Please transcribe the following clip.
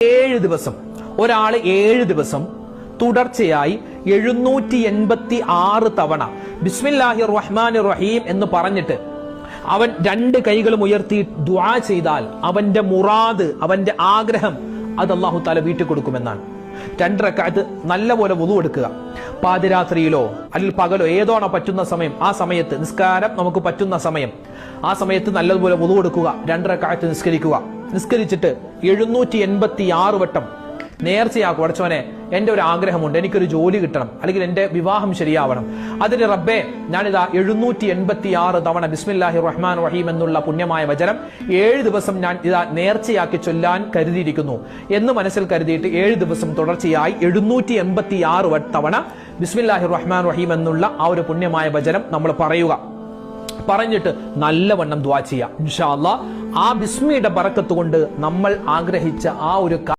7 ദിവസം ഒരാള് 7 ദിവസം തുടർച്ചയായി 786 തവണ ബിസ്മില്ലാഹിർ റഹ്മാനിർ റഹീം എന്ന് പറഞ്ഞിട്ട് അവൻ 2 കൈകളും ഉയർത്തി ദുആ ചെയ്താൽ അവന്റെ മുറാദ്, അവന്റെ ആഗ്രഹം അത് അല്ലാഹു തആല വീട്ടിൽ കൊടുക്കുമെന്നാണ്. 2 റക്അത്ത് നല്ലപോലെ വുളു എടുക്കുക. പാതിരാത്രിയിലോ അല്ലെങ്കിൽ പകലോ ഏതോണോ പറ്റുന്ന സമയം, ആ സമയത്ത് നിസ്കാരം നമുക്ക് പറ്റുന്ന സമയം, ആ സമയത്ത് നല്ലതുപോലെ വുളു എടുക്കുക. 2 റക്അത്ത് നിസ്കരിക്കുക. നിസ്കരിച്ചിട്ട് 786 വട്ടം നേർച്ചയാക്കും. അടച്ചോനെ, എന്റെ ഒരു ആഗ്രഹമുണ്ട്, എനിക്കൊരു ജോലി കിട്ടണം, അല്ലെങ്കിൽ എന്റെ വിവാഹം ശരിയാവണം. അതിന് റബ്ബേ, ഞാനിതാ 786 തവണ ബിസ്മില്ലാഹിർ റഹ്മാൻ റഹീം എന്നുള്ള പുണ്യമായ വചനം 7 ദിവസം ഞാൻ ഇതാ നേർച്ചയാക്കി ചൊല്ലാൻ കരുതിയിരിക്കുന്നു എന്ന് മനസ്സിൽ കരുതിയിട്ട് 7 ദിവസം തുടർച്ചയായി 786 തവണ ബിസ്മില്ലാഹിർ റഹ്മാൻ റഹീം എന്നുള്ള ആ ഒരു പുണ്യമായ വചനം നമ്മൾ പറയുക. പറഞ്ഞിട്ട് നല്ലവണ്ണം ദുആ ചെയ്യുക. ഇൻഷാ അല്ലാഹ് ആ ബിസ്മിയുടെ ബറക്കത്ത് കൊണ്ട് നമ്മൾ ആഗ്രഹിച്ച ആ ഒരു